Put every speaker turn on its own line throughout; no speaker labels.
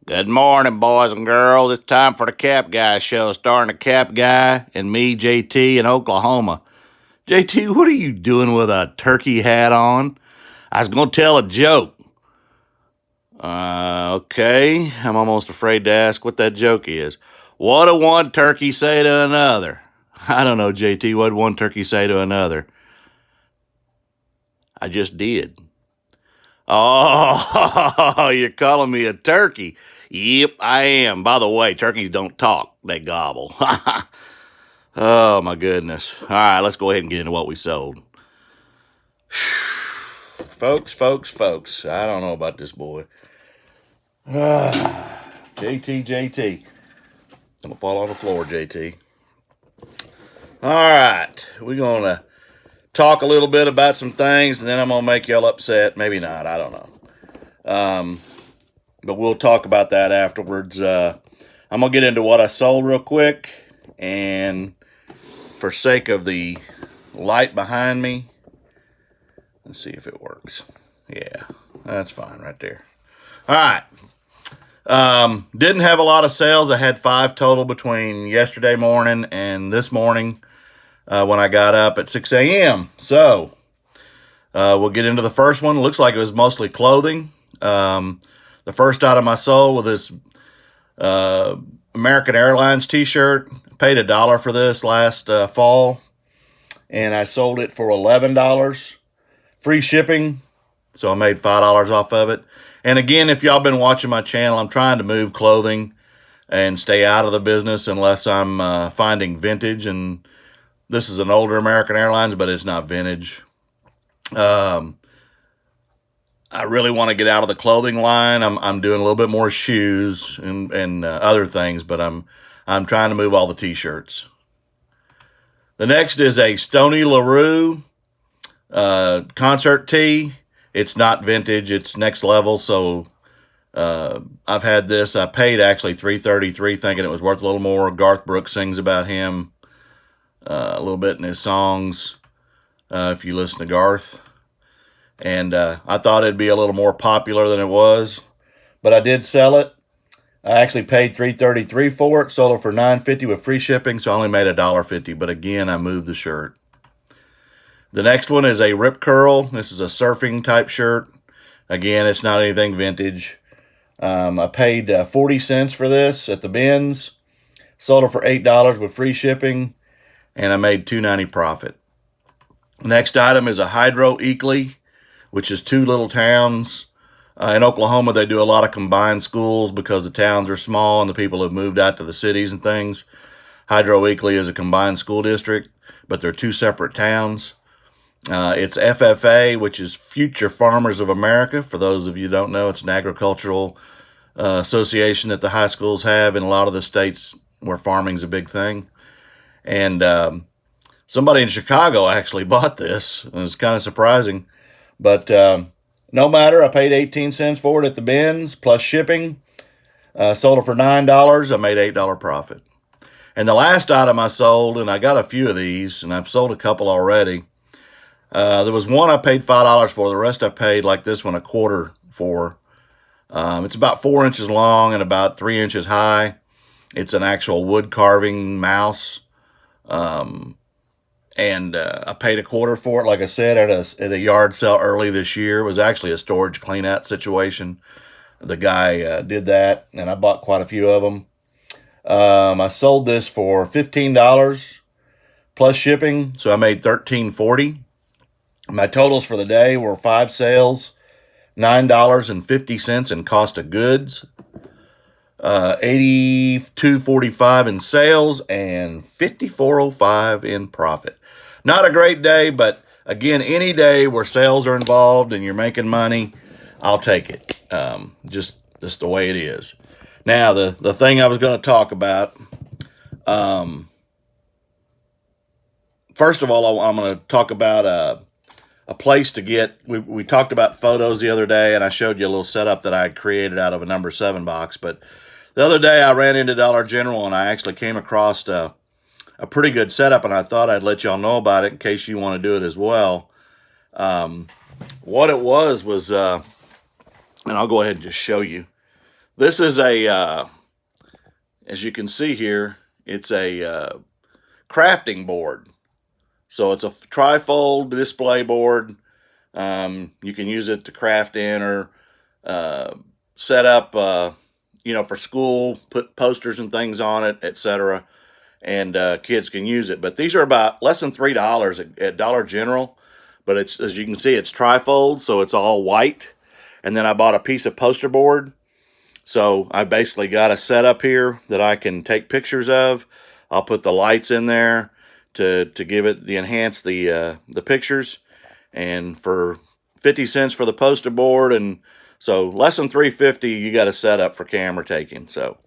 Good morning, boys and girls. It's time for the Cap Guy show, starring the Cap Guy and me, JT, in Oklahoma. JT, what are you doing with a turkey hat on? I was going to tell a joke. Okay. I'm almost afraid to ask what that joke is. What did one turkey say to another? I don't know, JT. What did one turkey say to another? I just did. Oh, you're calling me a turkey. Yep, I am. By the way, turkeys don't talk, they gobble. Oh, my goodness. All right, let's go ahead and get into what we sold. Folks, I don't know about this boy. JT. I'm going to fall on the floor, JT. All right, we're going to talk a little bit about some things, and then I'm going to make y'all upset. Maybe not, I don't know. But we'll talk about that afterwards. I'm going to get into what I sold real quick, and for sake of the light behind me, let's see if it works. Yeah, that's fine right there. All right. Didn't have a lot of sales. I had 5 total between yesterday morning and this morning when I got up at 6 a.m. So we'll get into the first one. Looks like it was mostly clothing. The first item I sold was this American Airlines t-shirt. Paid $1 for this last fall, and I sold it for $11. Free shipping, so I made $5 off of it. And again, if y'all been watching my channel, I'm trying to move clothing and stay out of the business unless I'm finding vintage. And this is an older American Airlines, but it's not vintage. I really want to get out of the clothing line. I'm doing a little bit more shoes and other things, but I'm trying to move all the t-shirts. The next is a Stoney LaRue concert tee. It's not vintage. It's next level. So I've had this. I paid actually $333, thinking it was worth a little more. Garth Brooks sings about him a little bit in his songs, if you listen to Garth. And I thought it'd be a little more popular than it was, but I did sell it. I actually paid $333 for it, sold it for $9.50 with free shipping, so I only made $1.50. But again, I moved the shirt. The next one is a Rip Curl. This is a surfing type shirt. Again, it's not anything vintage. I paid 40 cents for this at the bins, sold it for $8 with free shipping, and I made $2.90 profit. Next item is a Hydro Eakly, which is 2 little towns. In Oklahoma, they do a lot of combined schools because the towns are small and the people have moved out to the cities and things. Hydro Eakly is a combined school district, but they're 2 separate towns. It's FFA, which is Future Farmers of America. For those of you who don't know, it's an agricultural association that the high schools have in a lot of the states where farming's a big thing. And somebody in Chicago actually bought this. It was kind of surprising. But no matter, I paid 18 cents for it at the bins, plus shipping. Sold it for $9. I made $8 profit. And the last item I sold, and I got a few of these, and I've sold a couple already. There was one I paid $5 for. The rest I paid, like this one, $1.25 for. It's about 4 inches long and about 3 inches high. It's an actual wood carving mouse. And I paid $1.25 for it, like I said, at a yard sale early this year. It was actually a storage clean-out situation. The guy did that, and I bought quite a few of them. I sold this for $15 plus shipping, so I made $13.40. My totals for the day were 5 sales, $9.50 in cost of goods, $82.45 in sales, and $54.05 in profit. Not a great day, but again, any day where sales are involved and you're making money, I'll take it. Just the way it is. Now, the thing I was going to talk about, first of all, I'm going to talk about a place to get. We talked about photos the other day, and I showed you a little setup that I had created out of a number 7 box. But the other day, I ran into Dollar General, and I actually came across a pretty good setup, and I thought I'd let y'all know about it in case you want to do it as well. What it was, and I'll go ahead and just show you. This is a, as you can see here, it's a crafting board. So it's a trifold display board. You can use it to craft in or set up, for school, put posters and things on it, etc. And kids can use it. But these are about less than $3 at Dollar General. But it's, as you can see, it's trifold, so it's all white. And then I bought a piece of poster board. So I basically got a setup here that I can take pictures of. I'll put the lights in there to give it enhance the pictures. And for 50 cents for the poster board, and so less than $3.50, you got a setup for camera taking. So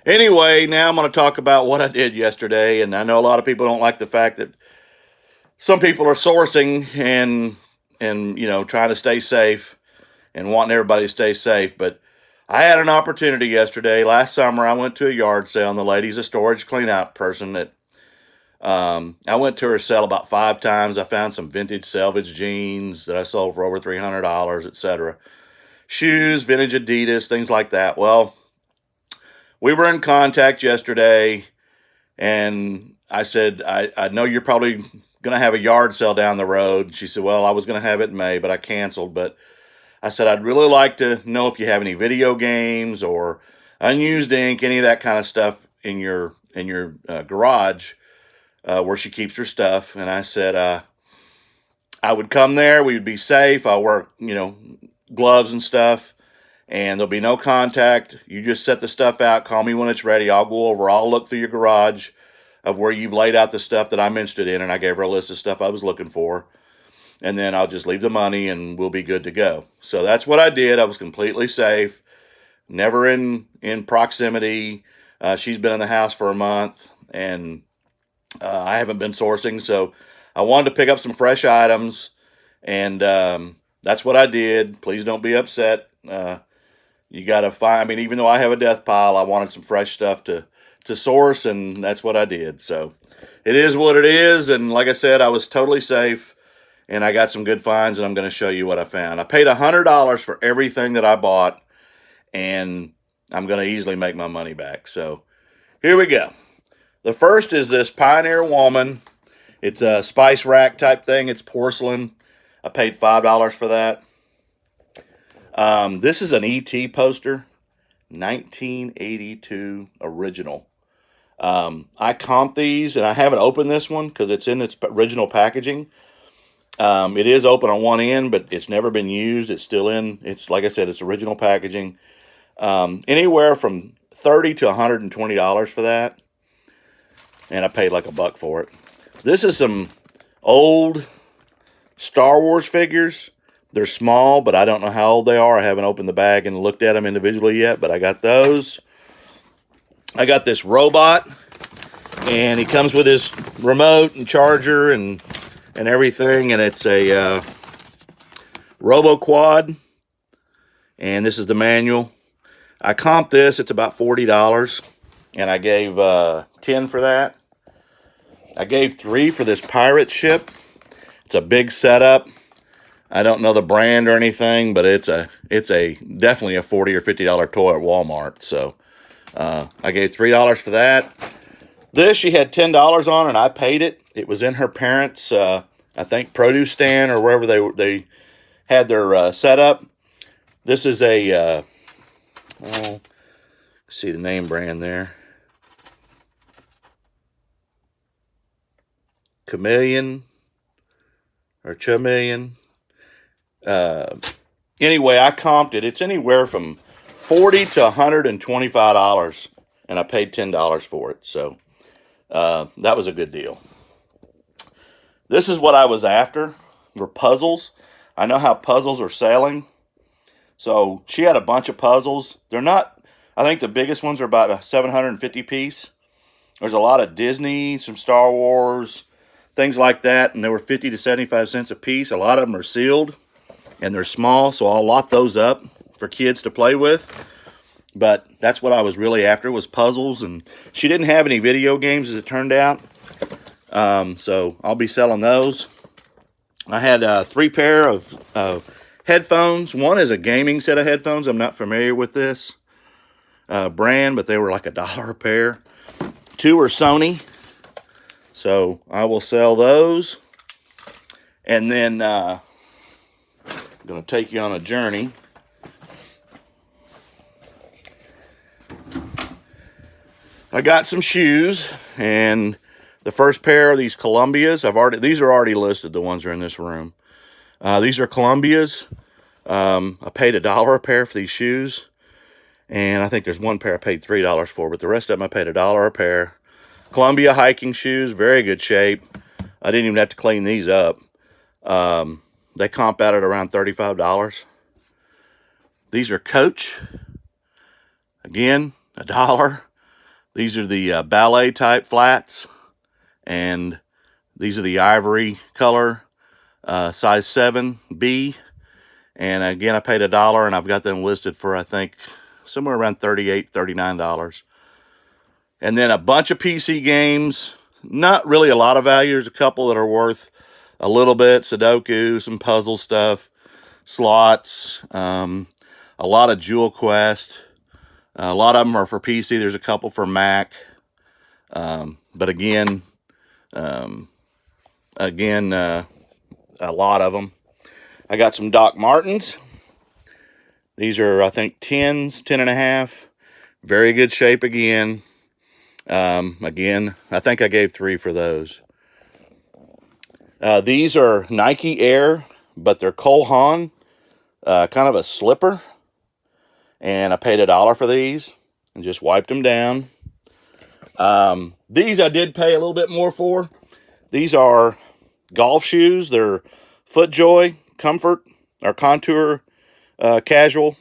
anyway, now I'm going to talk about what I did yesterday. And I know a lot of people don't like the fact that some people are sourcing and trying to stay safe and wanting everybody to stay safe. But I had an opportunity yesterday. Last summer, I went to a yard sale, and the lady's a storage clean out person that I went to her sale about 5 times. I found some vintage salvage jeans that I sold for over $300, etc. Shoes, vintage Adidas, things like that. Well, we were in contact yesterday, and I said, I know you're probably going to have a yard sale down the road. She said, well, I was going to have it in May, but I canceled. But I said, I'd really like to know if you have any video games or unused ink, any of that kind of stuff in your garage where she keeps her stuff. And I said, I would come there. We would be safe. I'll wear, gloves and stuff, and there'll be no contact. You just set the stuff out. Call me when it's ready. I'll go over. I'll look through your garage of where you've laid out the stuff that I'm interested in. And I gave her a list of stuff I was looking for. And then I'll just leave the money and we'll be good to go. So that's what I did. I was completely safe, never in proximity. She's been in the house for a month, and I haven't been sourcing. So I wanted to pick up some fresh items, and that's what I did. Please don't be upset. You got to find, I mean, even though I have a death pile, I wanted some fresh stuff to source, and that's what I did. So it is what it is. And like I said, I was totally safe. And I got some good finds, and I'm going to show you what I found. I paid $100 for everything that I bought, and I'm going to easily make my money back. So here we go. The first is this Pioneer Woman. It's a spice rack type thing. It's porcelain. I paid $5 for that. This is an E.T. poster, 1982 original. I comped these, and I haven't opened this one because it's in its original packaging. It is open on one end, but it's never been used. It's still in, it's like I said, it's original packaging. Anywhere from $30 to $120 for that. And I paid like $1 for it. This is some old Star Wars figures. They're small, but I don't know how old they are. I haven't opened the bag and looked at them individually yet, but I got those. I got this robot, and he comes with his remote and charger and everything, and it's a RoboQuad, and this is the manual. I comped this. It's about $40, and I gave 10 for that. I gave 3 for this pirate ship. It's a big setup. I don't know the brand or anything, but it's definitely a $40 or $50 toy at Walmart. So I gave $3 for that. This she had $10 on, and I paid it. It was in her parents', I think, produce stand or wherever they had their setup. This is a, see the name brand there. Chameleon or Chameleon. Anyway, I comped it. It's anywhere from $40 to $125, and I paid $10 for it. So that was a good deal. This is what I was after, were puzzles. I know how puzzles are selling. So she had a bunch of puzzles. They're not, I think the biggest ones are about a 750 piece. There's a lot of Disney, some Star Wars, things like that, and they were 50 to 75 cents a piece. A lot of them are sealed, and they're small, so I'll lock those up for kids to play with. But that's what I was really after, was puzzles, and she didn't have any video games, as it turned out. So I'll be selling those. I had 3 pair of headphones. One is a gaming set of headphones. I'm not familiar with this. brand, but they were like $1 a pair. 2 are Sony, so I will sell those. And then I'm going to take you on a journey. I got some shoes, and the first pair of these Columbias, these are already listed, the ones that are in this room. These are Columbias. I paid $1 a pair for these shoes, and I think there's one pair I paid $3 for, but the rest of them I paid $1 a pair. Columbia hiking shoes, very good shape. I didn't even have to clean these up. They comp out at around $35. These are Coach. Again, $1. These are the ballet type flats, and these are the ivory color, size 7B. And again, I paid $1, and I've got them listed for, I think, somewhere around $38, $39. And then a bunch of PC games. Not really a lot of value. There's a couple that are worth a little bit. Sudoku, some puzzle stuff, slots, a lot of Jewel Quest. A lot of them are for PC. There's a couple for Mac. But again, a lot of them. I got some Doc Martens. These are, I think, 10s, 10.5. Very good shape again. Again, I think I gave 3 for those. These are Nike Air, but they're Cole Haan, kind of a slipper. And I paid $1 for these and just wiped them down. These I did pay a little bit more for. These are golf shoes. They're FootJoy Comfort or Contour casual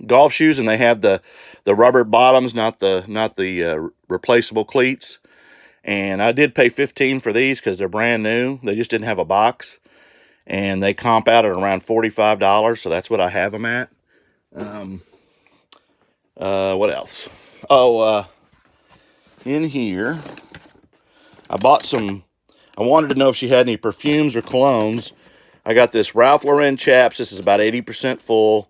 golf shoes, and they have the rubber bottoms, not the replaceable cleats. And I did pay $15 for these because they're brand new. They just didn't have a box, and they comp out at around $45. So that's what I have them at. What else? Oh, in here, I bought some. I wanted to know if she had any perfumes or colognes. I got this Ralph Lauren Chaps. This is about 80% full.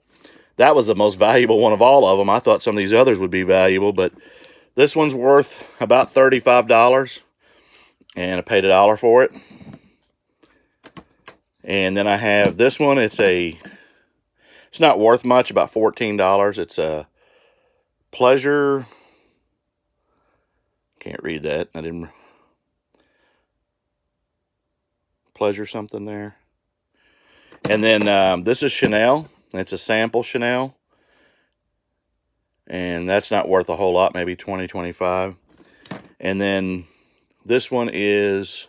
That was the most valuable one of all of them. I thought some of these others would be valuable, but this one's worth about $35, and I paid $1 for it. And then I have this one. It's not worth much, about $14. It's a Pleasure. Can't read that. I didn't. Pleasure something there. And then this is Chanel. It's a sample Chanel. And that's not worth a whole lot, maybe $20, $25. And then this one is,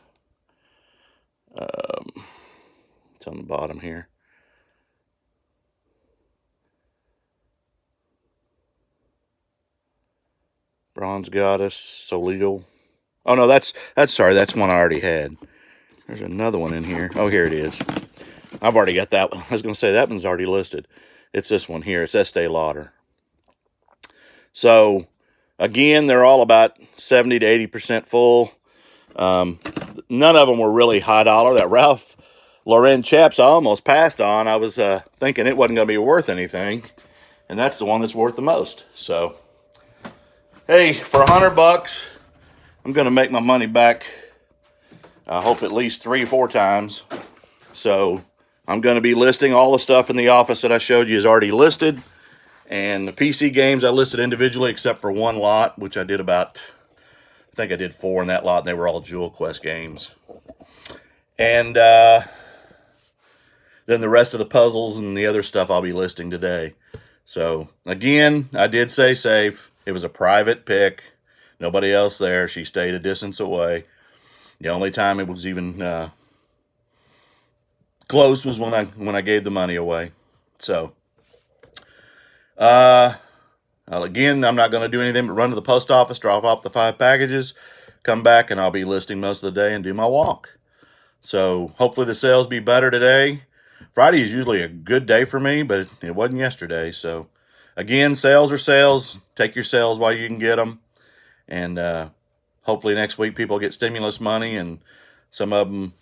it's on the bottom here. Bronze Goddess, Solil. Oh no, that's sorry, that's one I already had. There's another one in here. Oh, here it is. I've already got that one. I was going to say that one's already listed. It's this one here. It's Estee Lauder. So, again, they're all about 70 to 80% full. None of them were really high dollar. That Ralph Lauren Chaps I almost passed on. I was thinking it wasn't going to be worth anything. And that's the one that's worth the most. So, hey, for $100, I'm going to make my money back. I hope at least 3 or 4 times. So I'm going to be listing all the stuff in the office that I showed you is already listed. And the PC games I listed individually except for one lot, which I did about, I think I did 4 in that lot, and they were all Jewel Quest games. And then the rest of the puzzles and the other stuff I'll be listing today. So again, I did say safe. It was a private pick. Nobody else there. She stayed a distance away. The only time it was even close was when I gave the money away. So, again, I'm not going to do anything but run to the post office, drop off the 5 packages, come back, and I'll be listing most of the day and do my walk. So hopefully the sales be better today. Friday is usually a good day for me, but it wasn't yesterday. So, again, sales are sales. Take your sales while you can get them. And hopefully next week people get stimulus money, and some of them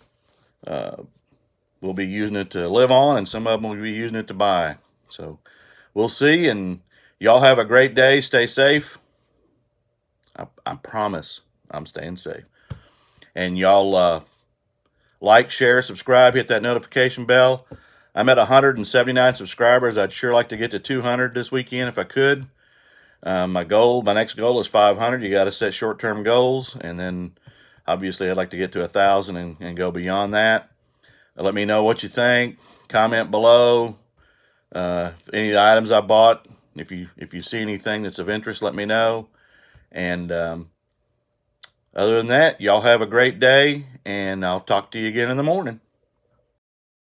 will be using it to live on, and some of them will be using it to buy. So we'll see. And Y'all have a great day. Stay safe. I promise I'm staying safe. And y'all like, share, subscribe, hit that notification bell. I'm at 179 subscribers. I'd sure like to get to 200 this weekend if I could. My next goal is 500. You got to set short-term goals, and then obviously I'd like to get to 1,000 and go beyond that. Let me know what you think. Comment below. Any of the items I bought, if you see anything that's of interest, let me know. And other than that, y'all have a great day, and I'll talk to you again in the morning.